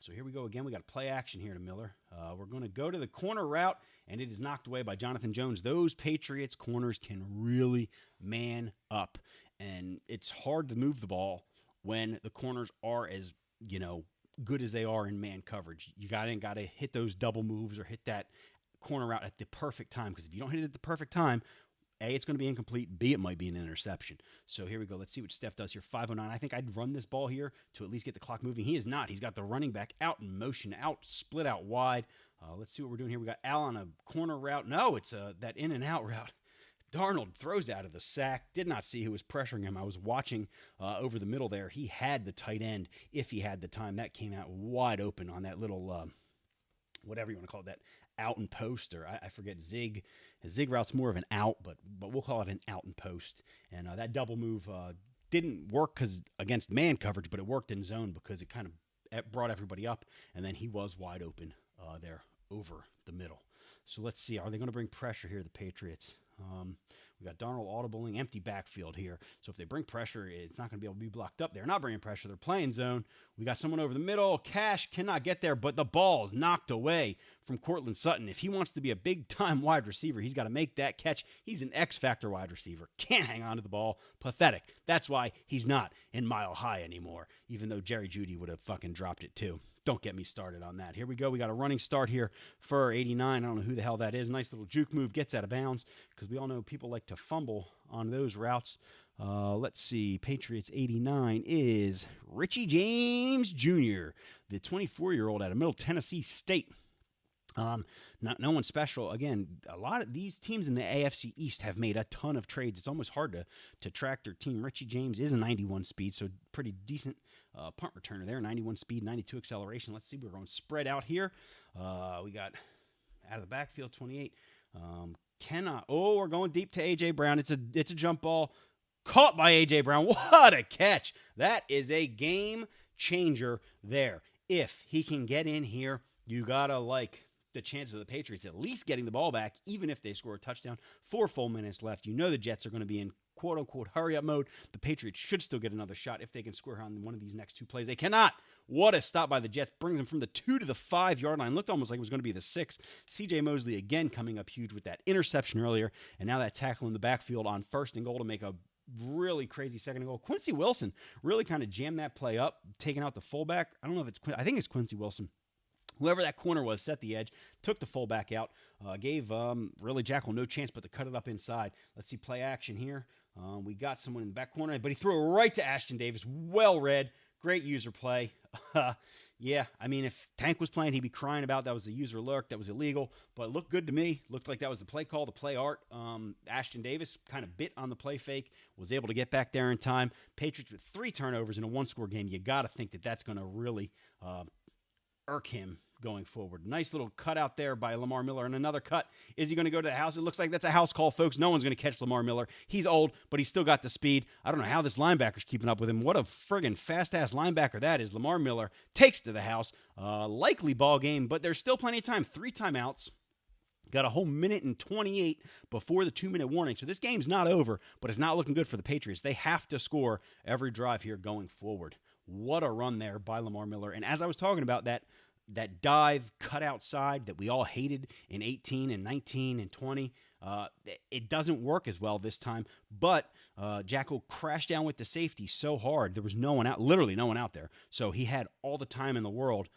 So here we go again. We got play action here to Miller. We're going to go to the corner route, and it is knocked away by Jonathan Jones. Those Patriots corners can really man up, and it's hard to move the ball when the corners are as, good as they are in man coverage. You got to hit those double moves or hit that corner route at the perfect time, because if you don't hit it at the perfect time, A, it's going to be incomplete. B, it might be an interception. So here we go. Let's see what Steph does here. 5:09. I think I'd run this ball here to at least get the clock moving. He is not. He's got the running back out in motion, split out wide. Let's see what we're doing here. We got Al on a corner route. No, it's that in and out route. Darnold throws out of the sack. Did not see who was pressuring him. I was watching over the middle there. He had the tight end if he had the time. That came out wide open on that little, whatever you want to call it, that out and post, or I forget, zig. His zig route's more of an out, but we'll call it an out and post. And that double move didn't work against man coverage, but it worked in zone because it kind of brought everybody up, and then he was wide open there over the middle. So let's see. Are they going to bring pressure here, the Patriots? We got Darnold audibling, empty backfield here. So if they bring pressure, it's not going to be able to be blocked up. They're not bringing pressure. They're playing zone. We got someone over the middle. Cash cannot get there, but the ball is knocked away from Courtland Sutton. If he wants to be a big-time wide receiver, he's got to make that catch. He's an X-factor wide receiver. Can't hang on to the ball. Pathetic. That's why he's not in Mile High anymore, even though Jerry Jeudy would have fucking dropped it too. Don't get me started on that. Here we go. We got a running start here for 89. I don't know who the hell that is. Nice little juke move. Gets out of bounds because we all know people like to fumble on those routes. Let's see. Patriots 89 is Richie James Jr., the 24-year-old out of Middle Tennessee State. No one special. Again, a lot of these teams in the AFC East have made a ton of trades. It's almost hard to track their team. Richie James is a 91 speed, so pretty decent punt returner there. 91 speed, 92 acceleration. Let's see. We're going spread out here. We got out of the backfield 28. We're going deep to A.J. Brown. It's a jump ball caught by A.J. Brown. What a catch. That is a game changer there. If he can get in here, you got to like the chances of the Patriots at least getting the ball back, even if they score a touchdown. 4 full minutes left. You know the Jets are going to be in quote-unquote hurry-up mode. The Patriots should still get another shot if they can score on one of these next 2 plays. They cannot. What a stop by the Jets. Brings them from the 2 to the 5-yard line. Looked almost like it was going to be the 6. C.J. Mosley again coming up huge with that interception earlier, and now that tackle in the backfield on 1st and goal to make a really crazy 2nd and goal. Quincy Wilson really kind of jammed that play up, taking out the fullback. I don't know if I think it's Quincy Wilson. Whoever that corner was set the edge, took the fullback out, gave really Jackal no chance but to cut it up inside. Let's see play action here. We got someone in the back corner, but he threw it right to Ashton Davis. Well read. Great user play. Yeah, I mean, if Tank was playing, he'd be crying about that was a user lurk, that was illegal, but it looked good to me. Looked like that was the play call, the play art. Ashton Davis kind of bit on the play fake, was able to get back there in time. Patriots with 3 turnovers in a 1-score game. You got to think that that's going to really irk him going forward. Nice little cut out there by Lamar Miller, and another cut. Is he going to go to the house? It looks like that's a house call, folks. No one's going to catch Lamar Miller. He's old, but he's still got the speed. I don't know how this linebacker's keeping up with him. What a friggin' fast-ass linebacker that is. Lamar Miller takes to the house. Likely ball game, but there's still plenty of time. 3 timeouts. Got a whole minute and 28 before the 2-minute warning. So this game's not over, but it's not looking good for the Patriots. They have to score every drive here going forward. What a run there by Lamar Miller. And as I was talking about, that dive cut outside that we all hated in 18 and 19 and 20, it doesn't work as well this time. But Jackal crashed down with the safety so hard. There was no one out, literally no one out there. So he had all the time in the world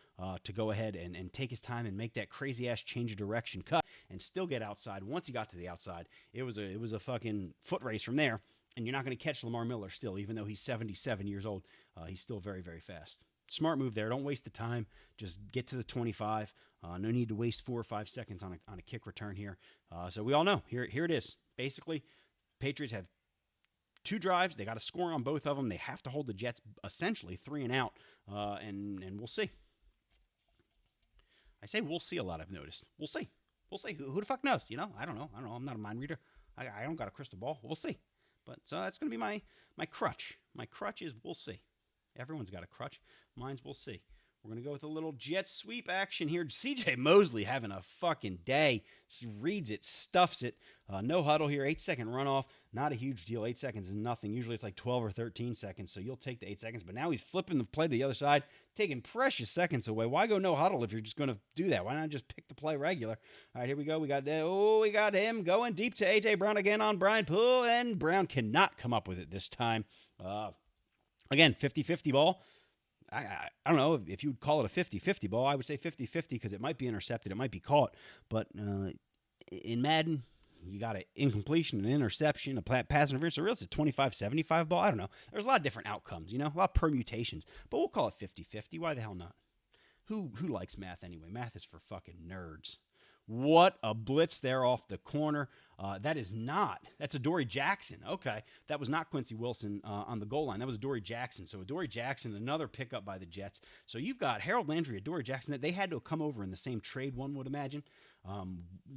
to go ahead and take his time and make that crazy-ass change of direction cut and still get outside. Once he got to the outside, it was a fucking foot race from there. And you're not going to catch Lamar Miller still, even though he's 77 years old. He's still very, very fast. Smart move there. Don't waste the time. Just get to the 25. No need to waste 4 or 5 seconds on a kick return here. So we all know. Here it is. Basically, Patriots have 2 drives. They got to score on both of them. They have to hold the Jets essentially 3 and out. And we'll see. I say we'll see a lot, I've noticed. We'll see. We'll see. Who the fuck knows? You know? I don't know. I'm not a mind reader. I don't got a crystal ball. We'll see. But so that's going to be my crutch. My crutch is we'll see. Everyone's got a crutch. Mine's we'll see. We're going to go with a little jet sweep action here. C.J. Mosley having a fucking day. Reads it, stuffs it. No huddle here. 8-second runoff. Not a huge deal. 8 seconds is nothing. Usually it's like 12 or 13 seconds, so you'll take the 8 seconds. But now he's flipping the play to the other side, taking precious seconds away. Why go no huddle if you're just going to do that? Why not just pick the play regular? All right, here we go. We got him going deep to A.J. Brown again on Brian Poole, and Brown cannot come up with it this time. Again, 50-50 ball. I don't know if you would call it a 50-50 ball. I would say 50-50 because it might be intercepted. It might be caught. But in Madden, you got an incompletion, an interception, a pass interference. So really, it's a 25-75 ball. I don't know. There's a lot of different outcomes, a lot of permutations. But we'll call it 50-50. Why the hell not? Who likes math anyway? Math is for fucking nerds. What a blitz there off the corner. That's Adoree Jackson. Okay. That was not Quincy Wilson on the goal line. That was Adoree Jackson. So Adoree Jackson, another pickup by the Jets. So you've got Harold Landry, Adoree Jackson. That they had to come over in the same trade, one would imagine.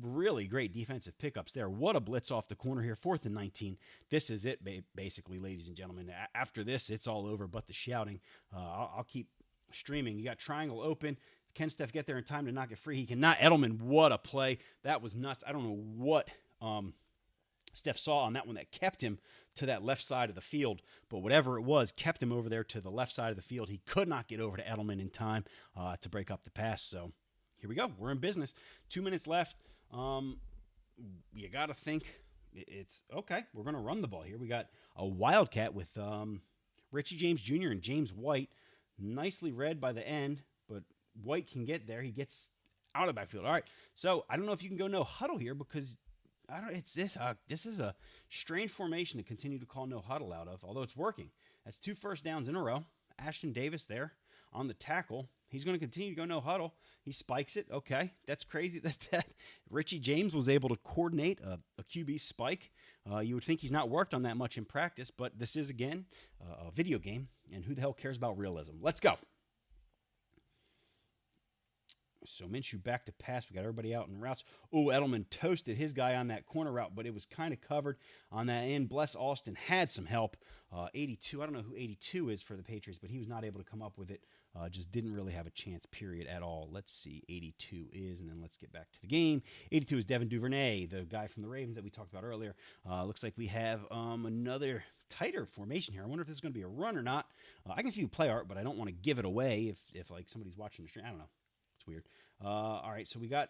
Really great defensive pickups there. What a blitz off the corner here. 4th and 19. This is it, basically, ladies and gentlemen. After this, it's all over but the shouting. I'll keep streaming. You got triangle open. Can Steph get there in time to knock it free? He cannot. Edelman, what a play. That was nuts. I don't know what Steph saw on that one that kept him to that left side of the field, but whatever it was, kept him over there to the left side of the field. He could not get over to Edelman in time to break up the pass. So here we go. We're in business. 2 minutes left. You got to think it's okay. We're going to run the ball here. We got a wildcat with Richie James Jr. and James White. Nicely read by the end, but White can get there. He gets out of the backfield. All right. So I don't know if you can go no huddle here because this is a strange formation to continue to call no huddle out of, although it's working. That's 2 first downs in a row. Ashton Davis there on the tackle. He's going to continue to go no huddle. He spikes it. Okay, that's crazy that Richie James was able to coordinate a QB spike. You would think he's not worked on that much in practice, but this is, again, a video game, and who the hell cares about realism? Let's go. So Minshew back to pass. We got everybody out in routes. Oh, Edelman toasted his guy on that corner route, but it was kind of covered on that end. Bless Austin had some help. 82. I don't know who 82 is for the Patriots, but he was not able to come up with it. Just didn't really have a chance, period, at all. Let's see. 82 is, and then let's get back to the game. 82 is Devin Duvernay, the guy from the Ravens that we talked about earlier. Looks like we have another tighter formation here. I wonder if this is going to be a run or not. I can see the play art, but I don't want to give it away if like somebody's watching the stream. I don't know. It's weird. All right, so we got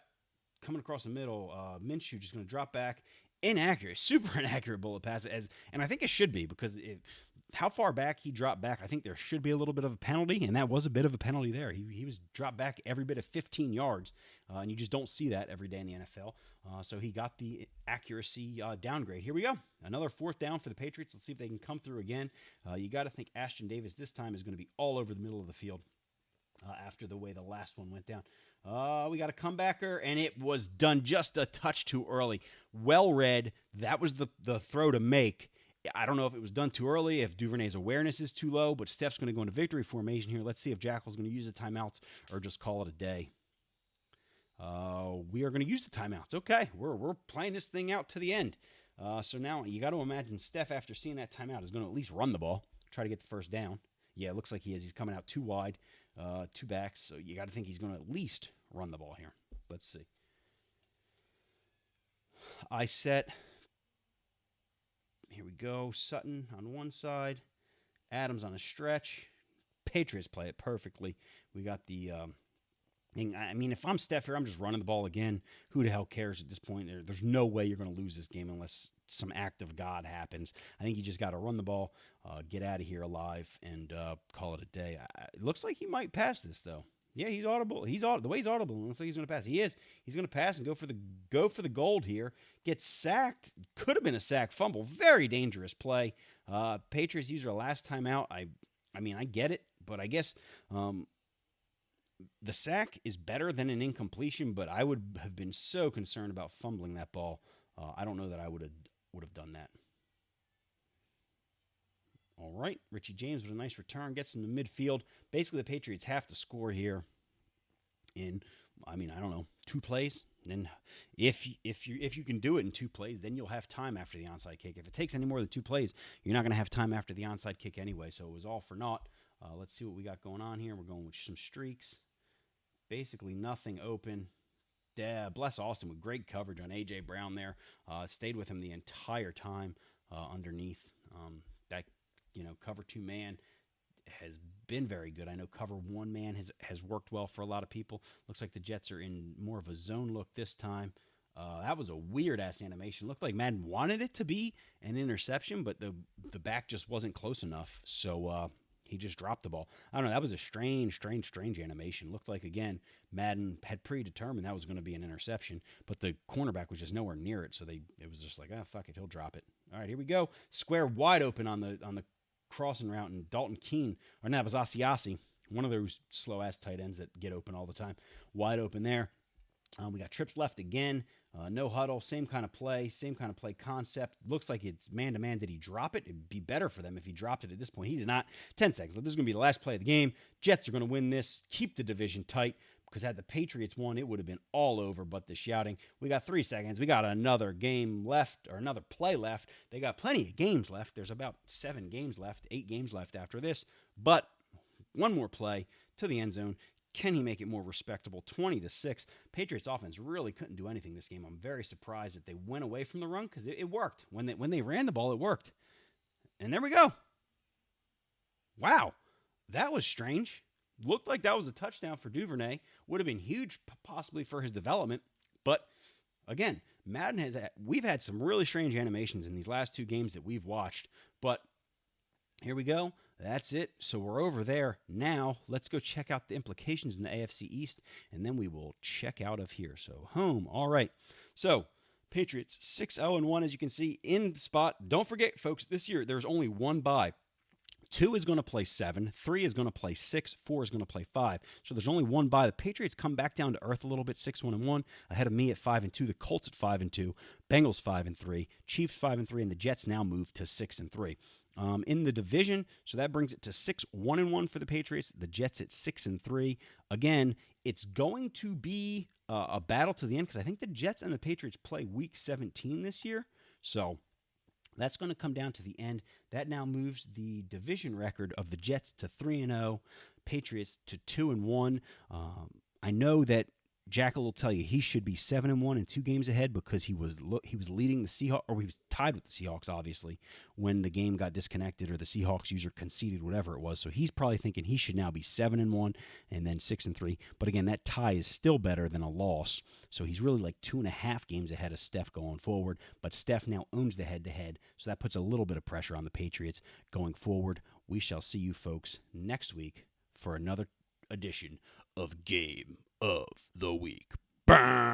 coming across the middle. Minshew just going to drop back. Inaccurate, super inaccurate bullet pass, and I think it should be because how far back he dropped back, I think there should be a little bit of a penalty, and that was a bit of a penalty there. He was dropped back every bit of 15 yards, and you just don't see that every day in the NFL. So he got the accuracy downgrade. Here we go. Another 4th down for the Patriots. Let's see if they can come through again. You got to think Ashton Davis this time is going to be all over the middle of the field. After the way the last one went down. We got a comebacker, and it was done just a touch too early. Well read. That was the throw to make. I don't know if it was done too early, if Duvernay's awareness is too low, but Steph's going to go into victory formation here. Let's see if Jackal's going to use the timeouts or just call it a day. We are going to use the timeouts. Okay, we're playing this thing out to the end. So now you got to imagine Steph, after seeing that timeout, is going to at least run the ball, try to get the first down. Yeah, it looks like he is. He's coming out too wide. 2 backs, so you got to think he's going to at least run the ball here. Let's see. I set. Here we go. Sutton on one side. Adams on a stretch. Patriots play it perfectly. We got the thing. I mean, if I'm Steph here, I'm just running the ball again. Who the hell cares at this point? There's no way you're going to lose this game unless some act of God happens. I think you just got to run the ball, get out of here alive, and call it a day. It looks like he might pass this, though. Yeah, he's audible. The way he's audible, it looks like he's going to pass. He is. He's going to pass and go for the gold here. Gets sacked. Could have been a sack fumble. Very dangerous play. Patriots use their last time out. I mean, I get it, but I guess the sack is better than an incompletion, but I would have been so concerned about fumbling that ball. I don't know that I would have done that. All right, Richie James with a nice return, gets him to midfield. Basically, the Patriots have to score here in, I don't know, 2 plays. And then if you can do it in 2 plays, then you'll have time after the onside kick. If it takes any more than 2 plays, you're not going to have time after the onside kick anyway. So it was all for naught. Let's see what we got going on here. We're going with some streaks. Basically nothing open. Bless Austin with great coverage on A.J. Brown there. Stayed with him the entire time underneath. That cover 2 man has been very good. I know cover 1 man has worked well for a lot of people. Looks like the Jets are in more of a zone look this time. That was a weird-ass animation. Looked like Madden wanted it to be an interception, but the back just wasn't close enough. So he just dropped the ball. I don't know. That was a strange animation. Looked like, again, Madden had predetermined that was going to be an interception, but the cornerback was just nowhere near it. So it was just like, fuck it, he'll drop it. All right, here we go. Square wide open on the crossing route, and Dalton Keene, or no, it was Asiasi, one of those slow-ass tight ends that get open all the time. Wide open there. We got trips left again. No huddle, same kind of play concept. Looks like it's man-to-man. Did he drop it? It'd be better for them if he dropped it at this point. He did not. 10 seconds. This is going to be the last play of the game. Jets are going to win this, keep the division tight, because had the Patriots won, it would have been all over but the shouting. We got 3 seconds. We got another game left, or another play left. They got plenty of games left. There's about 7 games left, 8 games left after this. But one more play to the end zone. Can he make it more respectable? 20-6. Patriots offense really couldn't do anything this game. I'm very surprised that they went away from the run because it worked. When they ran the ball, it worked. And there we go. Wow. That was strange. Looked like that was a touchdown for Duvernay. Would have been huge possibly for his development. But again, we've had some really strange animations in these last 2 games that we've watched. But here we go. That's it. So we're over there. Now, let's go check out the implications in the AFC East, and then we will check out of here. So, home. All right. So, Patriots 6-0-1, as you can see, in spot. Don't forget, folks, this year there's only 1 bye. 2 is going to play 7, 3 is going to play 6, 4 is going to play 5. So there's only one bye. The Patriots come back down to earth a little bit, 6-1-1, ahead of me at 5-2, the Colts at 5-2, Bengals 5-3, Chiefs 5-3, and the Jets now move to 6-3. In the division, so that brings it to 6-1-1 for the Patriots. The Jets at 6-3. Again, it's going to be a battle to the end because I think the Jets and the Patriots play Week 17 this year. So that's going to come down to the end. That now moves the division record of the Jets to 3-0, Patriots to 2-1. I know that Jackal will tell you he should be 7-1 and 2 games ahead because he was leading the Seahawks, or he was tied with the Seahawks, obviously, when the game got disconnected or the Seahawks user conceded, whatever it was. So he's probably thinking he should now be 7-1 and then 6-3. But again, that tie is still better than a loss. So he's really like 2.5 games ahead of Steph going forward. But Steph now owns the head-to-head, so that puts a little bit of pressure on the Patriots going forward. We shall see you folks next week for another edition of Game of the Week. Burn!